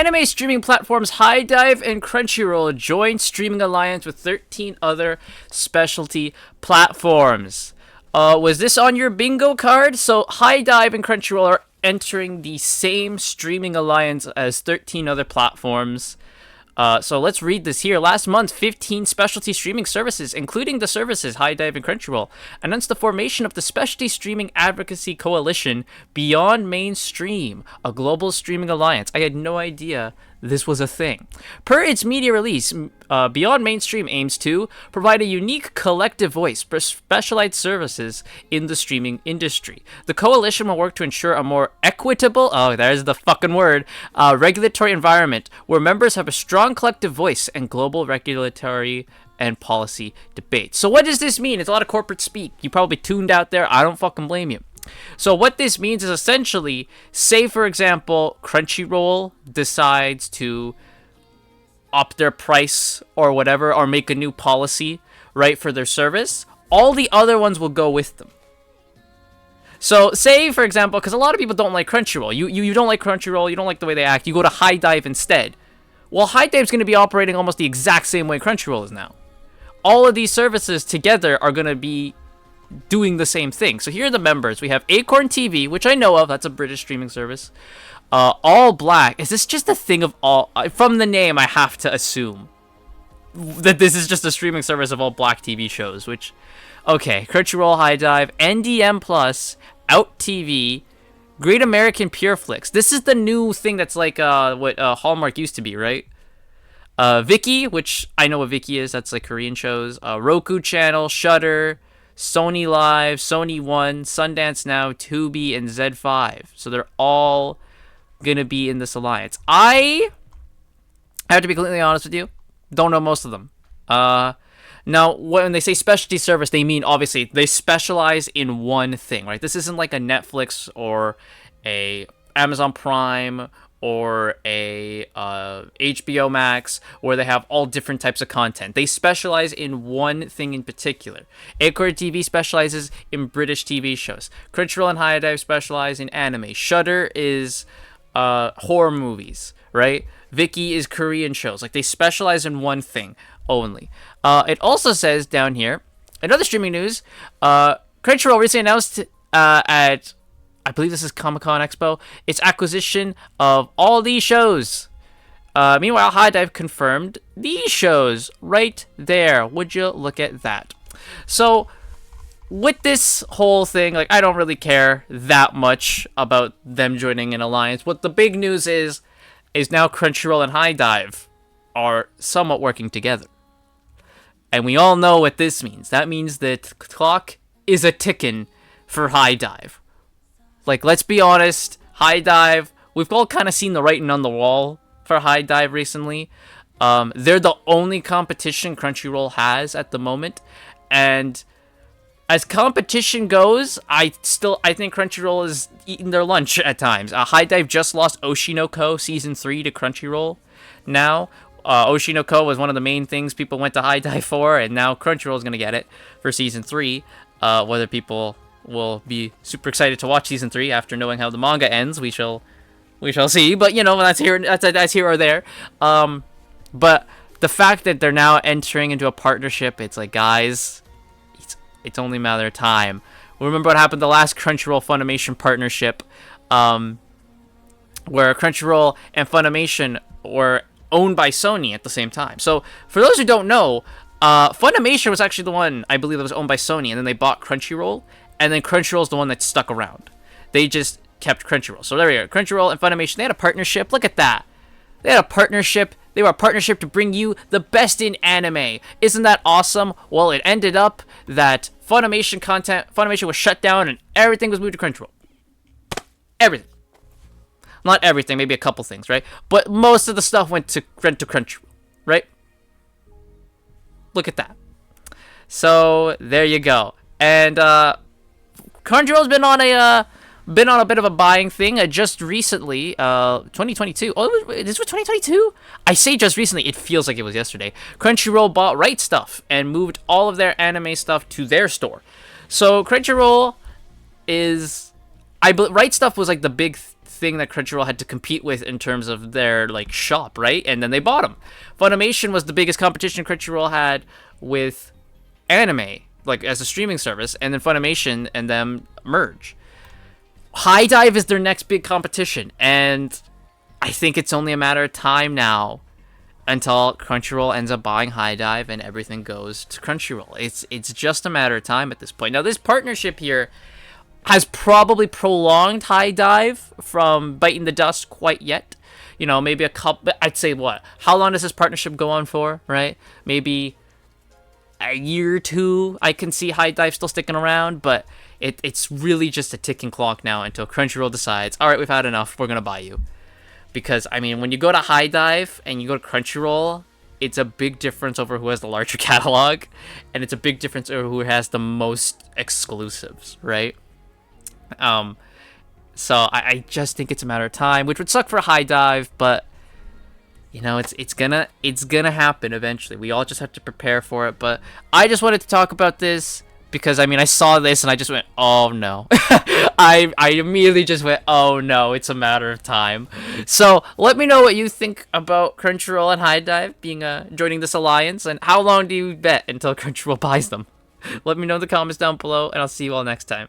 Anime streaming platforms HiDive and Crunchyroll joined streaming alliance with 13 other specialty platforms. Was this on your bingo card? So HiDive and Crunchyroll are entering the same streaming alliance as 13 other platforms. So let's read this here. Last month, 15 specialty streaming services, including the services HiDive and Crunchyroll, announced the formation of the Specialty Streaming Advocacy Coalition Beyond Mainstream, a global streaming alliance. I had no idea this was a thing. Per its media release, Beyond Mainstream aims to provide a unique collective voice for specialized services in the streaming industry. The coalition will work to ensure a more equitable, there's the fucking word, regulatory environment where members have a strong collective voice and global regulatory and policy debate. So what does this mean? It's a lot of corporate speak. You probably tuned out there. I don't fucking blame you. So what this means is essentially, say for example, Crunchyroll decides to up their price or whatever, or make a new policy, right, for their service, all the other ones will go with them. So say for example, because a lot of people don't like Crunchyroll, you don't like Crunchyroll, you don't like the way they act, you go to HiDive instead. Well, HiDive's going to be operating almost the exact same way Crunchyroll is now. All of these services together are going to be doing the same thing. So here are the members. We have Acorn TV, which I know of. That's a British streaming service. All Black. Is this just a thing of all? From the name, I have to assume that this is just a streaming service of all Black TV shows. Which, okay, Crunchyroll, HiDive, NDM Plus, Out TV, Great American Pureflix. This is the new thing that's like what Hallmark used to be, right? Viki, which I know what Viki is. That's like Korean shows. Roku Channel, Shudder, Sony Live, Sony One, Sundance Now, Tubi, and Z5. So they're all gonna be in this alliance. I have to be completely honest with you, don't know most of them. Now, when they say specialty service, they mean obviously they specialize in one thing, right? This isn't like a Netflix or a Amazon Prime or a HBO Max, where they have all different types of content. They specialize in one thing in particular. Acorn TV specializes in British TV shows. Crunchyroll and HiDive specialize in anime. Shudder is horror movies, right? Viki is Korean shows. Like, they specialize in one thing only. It also says down here, in other streaming news, Crunchyroll recently announced at, I believe this is Comic-Con Expo, its acquisition of all these shows. Meanwhile, HiDive confirmed these shows right there. Would you look at that? So, with this whole thing, like, I don't really care that much about them joining an alliance. What the big news is now Crunchyroll and HiDive are somewhat working together. And we all know what this means. That means that clock is a ticking for HiDive. Like, let's be honest, HiDive, we've all kind of seen the writing on the wall for HiDive recently. They're the only competition Crunchyroll has at the moment. And as competition goes, I think Crunchyroll is eating their lunch at times. HiDive just lost Oshinoko Season 3 to Crunchyroll. Now, Oshinoko was one of the main things people went to HiDive for, and now Crunchyroll is going to get it for Season 3. Whether people will be super excited to watch Season 3 after knowing how the manga ends, we shall see. But, you know, that's here or there. But the fact that they're now entering into a partnership, it's like, guys, it's only a matter of time. We remember what happened the last Crunchyroll Funimation partnership, where Crunchyroll and Funimation were owned by Sony at the same time. So, for those who don't know, Funimation was actually the one, I believe, that was owned by Sony, and then they bought Crunchyroll, and then Crunchyroll's the one that stuck around. They just kept Crunchyroll. So there we go. Crunchyroll and Funimation, they had a partnership. Look at that. They had a partnership. They were a partnership to bring you the best in anime. Isn't that awesome? Well, it ended up that Funimation was shut down and everything was moved to Crunchyroll. Everything. Not everything, maybe a couple things, right? But most of the stuff went to Crunchyroll, right? Look at that. So there you go. And Crunchyroll's been on a bit of a buying thing. Just recently, 2022. Oh, this was 2022. I say just recently. It feels like it was yesterday. Crunchyroll bought Right Stuff and moved all of their anime stuff to their store. So Crunchyroll is, Right Stuff was like the big thing that Crunchyroll had to compete with in terms of their like shop, right? And then they bought them. Funimation was the biggest competition Crunchyroll had with anime, like as a streaming service, and then Funimation and them merge. HiDive is their next big competition, and I think it's only a matter of time now until Crunchyroll ends up buying HiDive and everything goes to Crunchyroll. It's just a matter of time at this point. Now, this partnership here has probably prolonged HiDive from biting the dust quite yet. You know, maybe a couple. I'd say what? How long does this partnership go on for? Right? Maybe a year or two. I can see HiDive still sticking around, but it's really just a ticking clock now until Crunchyroll decides, all right, we've had enough. We're gonna buy you. Because, I mean, when you go to HiDive and you go to Crunchyroll, it's a big difference over who has the larger catalog, and it's a big difference over who has the most exclusives, right? So I just think it's a matter of time, which would suck for HiDive, but you know, it's gonna happen eventually. We all just have to prepare for it. But I just wanted to talk about this because, I mean, I saw this and I just went, oh no. I immediately just went, oh no, it's a matter of time. So let me know what you think about Crunchyroll and HiDive being joining this alliance, and how long do you bet until Crunchyroll buys them? Let me know in the comments down below, and I'll see you all next time.